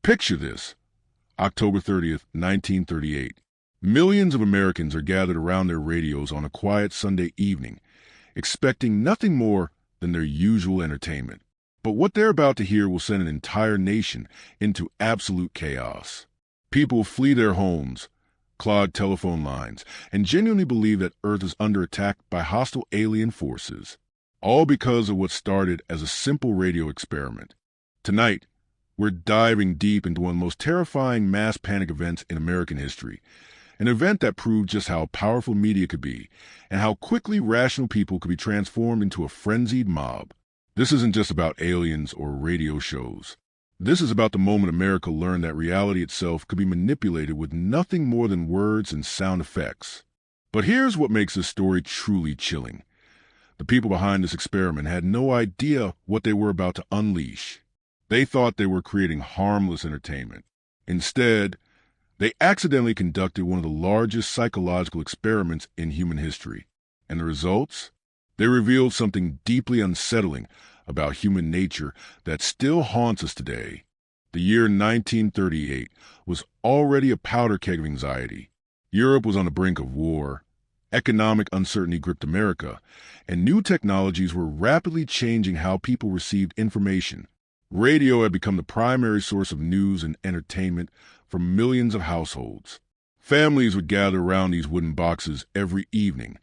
Picture this: October 30th, 1938. Millions of Americans are gathered around their radios on a quiet Sunday evening, expecting nothing more than their usual entertainment. But what they're about to hear will send an entire nation into absolute chaos. People flee their homes, clog telephone lines, and genuinely believe that Earth is under attack by hostile alien forces, all because of what started as a simple radio experiment. Tonight, we're diving deep into one of the most terrifying mass panic events in American history, an event that proved just how powerful media could be and how quickly rational people could be transformed into a frenzied mob. This isn't just about aliens or radio shows. This is about the moment America learned that reality itself could be manipulated with nothing more than words and sound effects. But here's what makes this story truly chilling. The people behind this experiment had no idea what they were about to unleash. They thought they were creating harmless entertainment. Instead, they accidentally conducted one of the largest psychological experiments in human history. And the results? They revealed something deeply unsettling about human nature that still haunts us today. The year 1938 was already a powder keg of anxiety. Europe was on the brink of war. Economic uncertainty gripped America, and new technologies were rapidly changing how people received information. Radio had become the primary source of news and entertainment for millions of households. Families would gather around these wooden boxes every evening,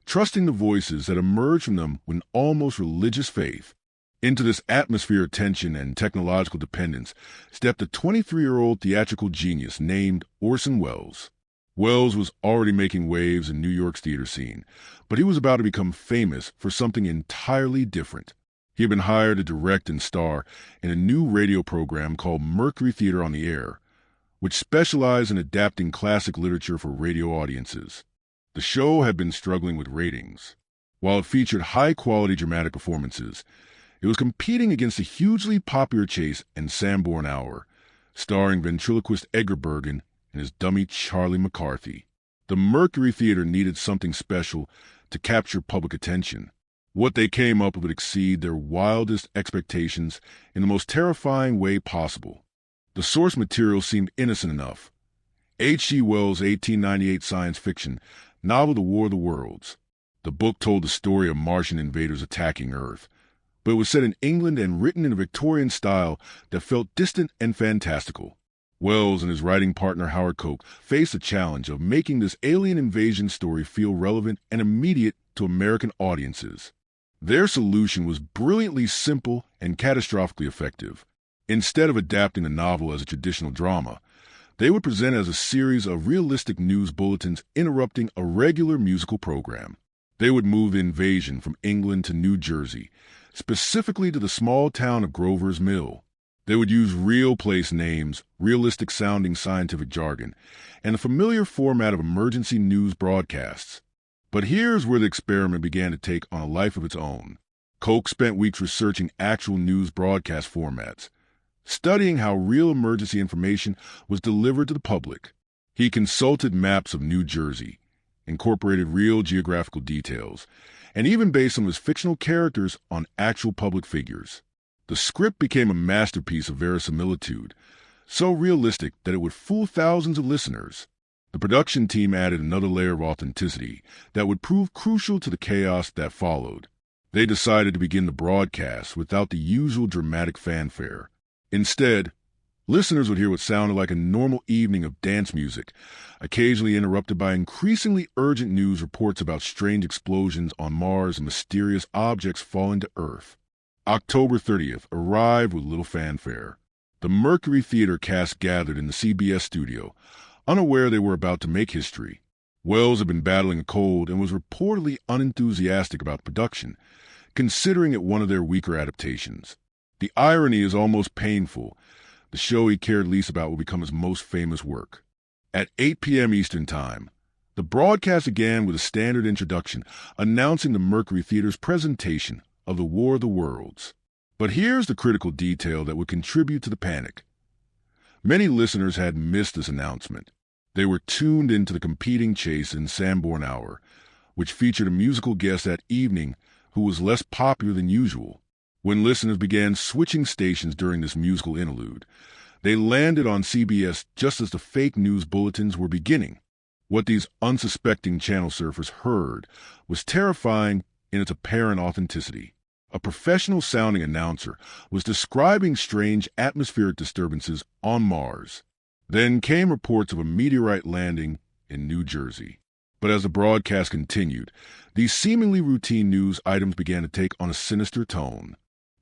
trusting the voices that emerged from them with almost religious faith. Into this atmosphere of tension and technological dependence stepped a 23-year-old theatrical genius named Orson Welles. Welles was already making waves in New York's theater scene, but he was about to become famous for something entirely different. He had been hired to direct and star in a new radio program called Mercury Theater on the Air, which specialized in adapting classic literature for radio audiences. The show had been struggling with ratings. While it featured high-quality dramatic performances, it was competing against the hugely popular Chase and Sanborn Hour, starring ventriloquist Edgar Bergen and his dummy Charlie McCarthy. The Mercury Theater needed something special to capture public attention. What they came up with would exceed their wildest expectations in the most terrifying way possible. The source material seemed innocent enough. H.G. Wells' 1898 science fiction novel The War of the Worlds. The book told the story of Martian invaders attacking Earth, but it was set in England and written in a Victorian style that felt distant and fantastical. Wells and his writing partner Howard Koch faced the challenge of making this alien invasion story feel relevant and immediate to American audiences. Their solution was brilliantly simple and catastrophically effective. Instead of adapting the novel as a traditional drama, they would present it as a series of realistic news bulletins interrupting a regular musical program. They would move the invasion from England to New Jersey, specifically to the small town of Grover's Mill. They would use real place names, realistic-sounding scientific jargon, and the familiar format of emergency news broadcasts. But here's where the experiment began to take on a life of its own. Koch spent weeks researching actual news broadcast formats, studying how real emergency information was delivered to the public. He consulted maps of New Jersey, incorporated real geographical details, and even based some of his fictional characters on actual public figures. The script became a masterpiece of verisimilitude, so realistic that it would fool thousands of listeners. The production team added another layer of authenticity that would prove crucial to the chaos that followed. They decided to begin the broadcast without the usual dramatic fanfare. Instead, listeners would hear what sounded like a normal evening of dance music, occasionally interrupted by increasingly urgent news reports about strange explosions on Mars and mysterious objects falling to Earth. October 30th arrived with little fanfare. The Mercury Theater cast gathered in the CBS studio, unaware they were about to make history. Wells had been battling a cold and was reportedly unenthusiastic about the production, considering it one of their weaker adaptations. The irony is almost painful. The show he cared least about would become his most famous work. At 8 p.m. Eastern Time, the broadcast began with a standard introduction announcing the Mercury Theater's presentation of The War of the Worlds. But here's the critical detail that would contribute to the panic. Many listeners had missed this announcement. They were tuned into the competing Chase and Sanborn Hour, which featured a musical guest that evening who was less popular than usual. When listeners began switching stations during this musical interlude, They landed on CBS just as the fake news bulletins were beginning. What these unsuspecting channel surfers heard was terrifying in its apparent authenticity. A professional-sounding announcer was describing strange atmospheric disturbances on Mars. Then came reports of a meteorite landing in New Jersey. But as the broadcast continued, these seemingly routine news items began to take on a sinister tone.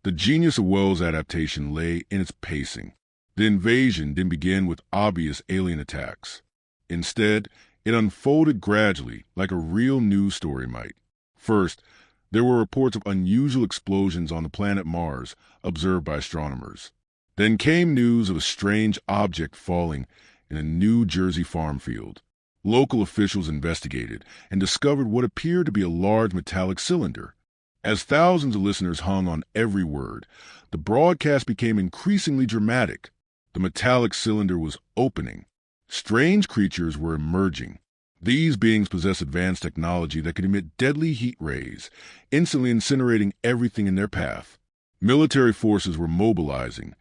The genius of Wells' adaptation lay in its pacing. The invasion didn't begin with obvious alien attacks. Instead, it unfolded gradually, like a real news story might. First, there were reports of unusual explosions on the planet Mars, observed by astronomers. Then came news of a strange object falling in a New Jersey farm field. Local officials investigated and discovered what appeared to be a large metallic cylinder. As thousands of listeners hung on every word, the broadcast became increasingly dramatic. The metallic cylinder was opening. Strange creatures were emerging. These beings possessed advanced technology that could emit deadly heat rays, instantly incinerating everything in their path. Military forces were mobilizing,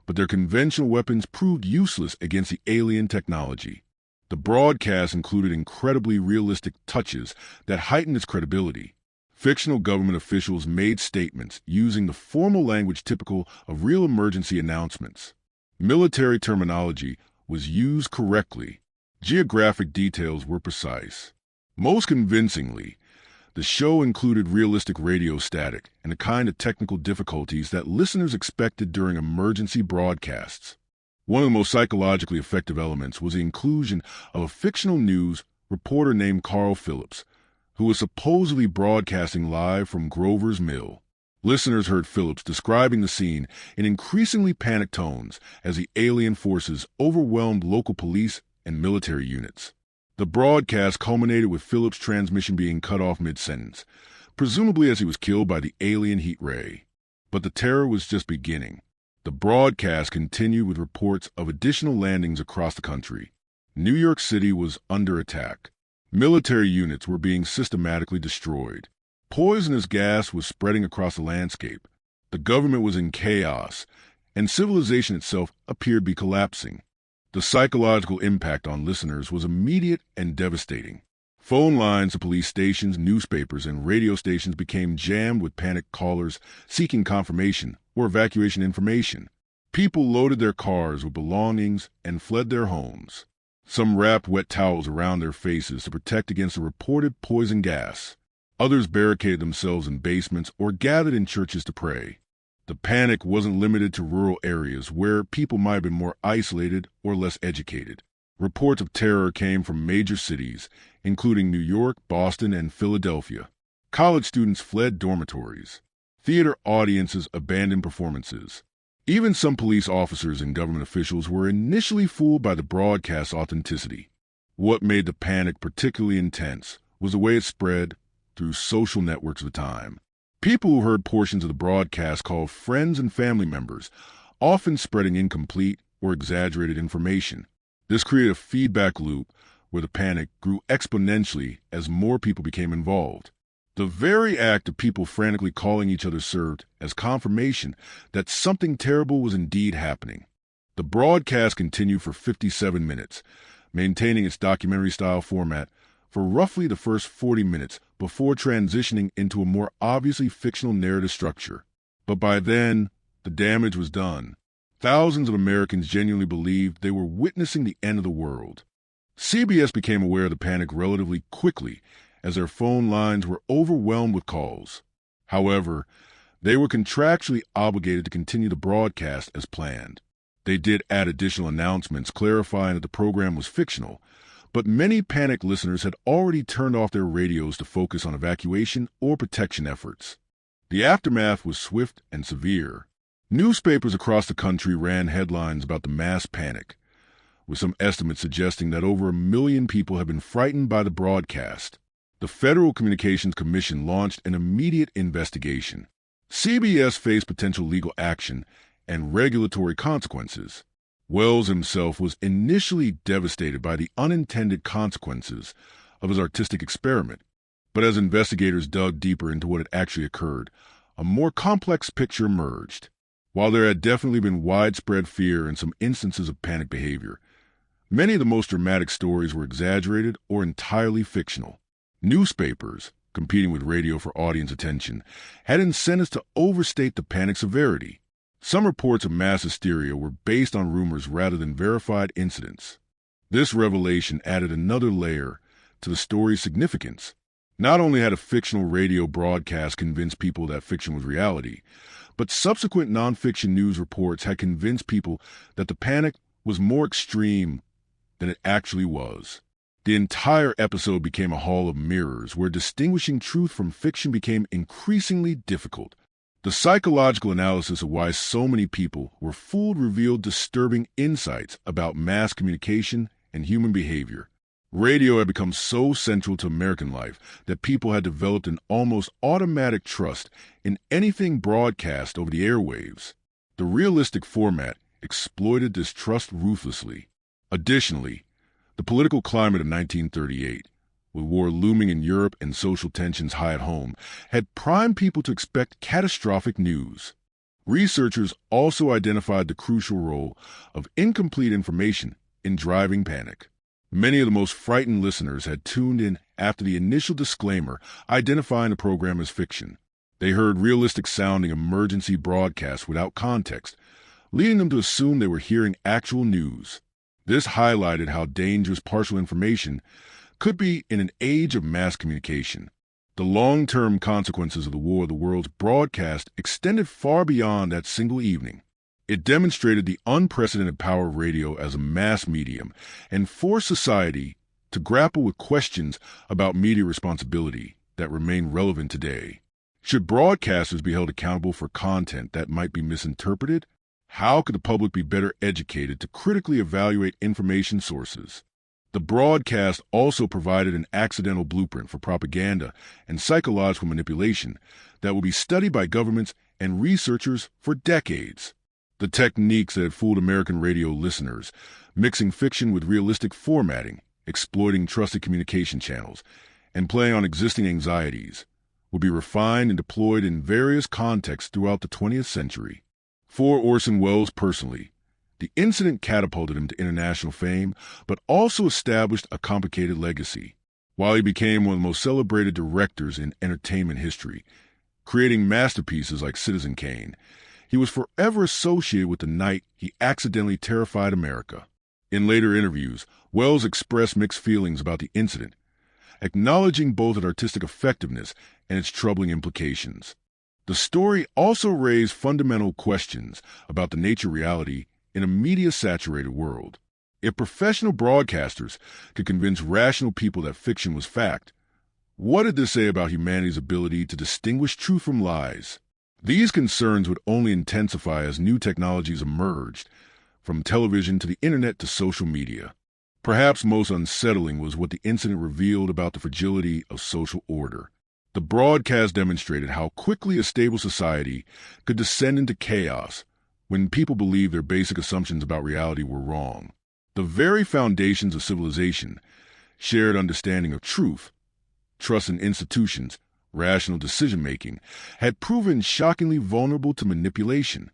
but their conventional weapons proved useless against the alien technology. The broadcast included incredibly realistic touches that heightened its credibility. Fictional government officials made statements using the formal language typical of real emergency announcements. Military terminology was used correctly. Geographic details were precise. Most convincingly, the show included realistic radio static and the kind of technical difficulties that listeners expected during emergency broadcasts. One of the most psychologically effective elements was the inclusion of a fictional news reporter named Carl Phillips, who was supposedly broadcasting live from Grover's Mill. Listeners heard Phillips describing the scene in increasingly panicked tones as the alien forces overwhelmed local police and military units. The broadcast culminated with Phillips' transmission being cut off mid-sentence, presumably as he was killed by the alien heat ray. But the terror was just beginning. The broadcast continued with reports of additional landings across the country. New York City was under attack. Military units were being systematically destroyed. Poisonous gas was spreading across the landscape. The government was in chaos, and civilization itself appeared to be collapsing. The psychological impact on listeners was immediate and devastating. Phone lines to police stations, newspapers, and radio stations became jammed with panicked callers seeking confirmation or evacuation information. People loaded their cars with belongings and fled their homes. Some wrapped wet towels around their faces to protect against the reported poison gas. Others barricaded themselves in basements or gathered in churches to pray. The panic wasn't limited to rural areas where people might have been more isolated or less educated. Reports of terror came from major cities, including New York, Boston, and Philadelphia. College students fled dormitories. Theater audiences abandoned performances. Even some police officers and government officials were initially fooled by the broadcast's authenticity. What made the panic particularly intense was the way it spread through social networks of the time. People who heard portions of the broadcast called friends and family members, often spreading incomplete or exaggerated information. This created a feedback loop where the panic grew exponentially as more people became involved. The very act of people frantically calling each other served as confirmation that something terrible was indeed happening. The broadcast continued for 57 minutes, maintaining its documentary-style format for roughly the first 40 minutes before transitioning into a more obviously fictional narrative structure. But by then, the damage was done. Thousands of Americans genuinely believed they were witnessing the end of the world. CBS became aware of the panic relatively quickly as their phone lines were overwhelmed with calls. However, they were contractually obligated to continue the broadcast as planned. They did add additional announcements clarifying that the program was fictional, but many panicked listeners had already turned off their radios to focus on evacuation or protection efforts. The aftermath was swift and severe. Newspapers across the country ran headlines about the mass panic, with some estimates suggesting that over 1 million people had been frightened by the broadcast. The Federal Communications Commission launched an immediate investigation. CBS faced potential legal action and regulatory consequences. Wells himself was initially devastated by the unintended consequences of his artistic experiment, but as investigators dug deeper into what had actually occurred, a more complex picture emerged. While there had definitely been widespread fear and some instances of panic behavior, many of the most dramatic stories were exaggerated or entirely fictional. Newspapers, competing with radio for audience attention, had incentives to overstate the panic severity. Some reports of mass hysteria were based on rumors rather than verified incidents. This revelation added another layer to the story's significance. Not only had a fictional radio broadcast convinced people that fiction was reality, but subsequent nonfiction news reports had convinced people that the panic was more extreme than it actually was. The entire episode became a hall of mirrors where distinguishing truth from fiction became increasingly difficult. The psychological analysis of why so many people were fooled revealed disturbing insights about mass communication and human behavior. Radio had become so central to American life that people had developed an almost automatic trust in anything broadcast over the airwaves. The realistic format exploited this trust ruthlessly. Additionally, the political climate of 1938, with war looming in Europe and social tensions high at home, had primed people to expect catastrophic news. Researchers also identified the crucial role of incomplete information in driving panic. Many of the most frightened listeners had tuned in after the initial disclaimer identifying the program as fiction. They heard realistic-sounding emergency broadcasts without context, leading them to assume they were hearing actual news. This highlighted how dangerous partial information could be in an age of mass communication. The long-term consequences of the War of the Worlds broadcast extended far beyond that single evening. It demonstrated the unprecedented power of radio as a mass medium and forced society to grapple with questions about media responsibility that remain relevant today. Should broadcasters be held accountable for content that might be misinterpreted? How could the public be better educated to critically evaluate information sources? The broadcast also provided an accidental blueprint for propaganda and psychological manipulation that will be studied by governments and researchers for decades. The techniques that had fooled American radio listeners, mixing fiction with realistic formatting, exploiting trusted communication channels, and playing on existing anxieties, will be refined and deployed in various contexts throughout the 20th century. For Orson Welles personally, the incident catapulted him to international fame, but also established a complicated legacy. While he became one of the most celebrated directors in entertainment history, creating masterpieces like Citizen Kane, he was forever associated with the night he accidentally terrified America. In later interviews, Welles expressed mixed feelings about the incident, acknowledging both its artistic effectiveness and its troubling implications. The story also raised fundamental questions about the nature of reality in a media-saturated world. If professional broadcasters could convince rational people that fiction was fact, what did this say about humanity's ability to distinguish truth from lies? These concerns would only intensify as new technologies emerged, from television to the internet to social media. Perhaps most unsettling was what the incident revealed about the fragility of social order. The broadcast demonstrated how quickly a stable society could descend into chaos when people believed their basic assumptions about reality were wrong. The very foundations of civilization, shared understanding of truth, trust in institutions, rational decision-making, had proven shockingly vulnerable to manipulation.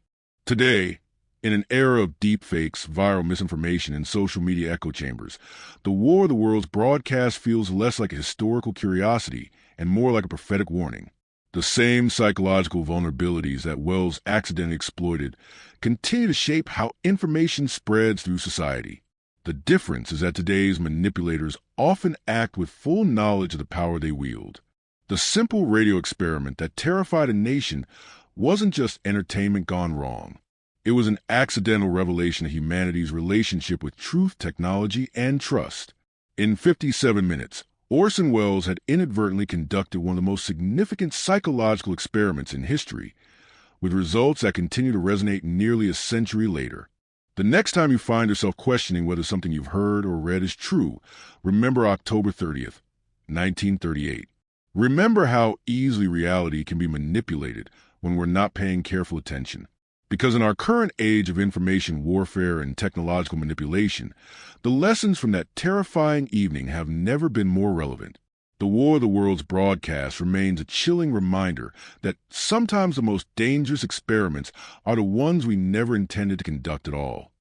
Today, in an era of deepfakes, viral misinformation, and social media echo chambers, the War of the Worlds broadcast feels less like a historical curiosity and more like a prophetic warning. The same psychological vulnerabilities that Welles accidentally exploited continue to shape how information spreads through society. The difference is that today's manipulators often act with full knowledge of the power they wield. The simple radio experiment that terrified a nation wasn't just entertainment gone wrong. It was an accidental revelation of humanity's relationship with truth, technology, and trust. In 57 minutes, Orson Welles had inadvertently conducted one of the most significant psychological experiments in history, with results that continue to resonate nearly a century later. The next time you find yourself questioning whether something you've heard or read is true, remember October 30th, 1938. Remember how easily reality can be manipulated when we're not paying careful attention. Because in our current age of information warfare and technological manipulation, the lessons from that terrifying evening have never been more relevant. The War of the Worlds broadcast remains a chilling reminder that sometimes the most dangerous experiments are the ones we never intended to conduct at all.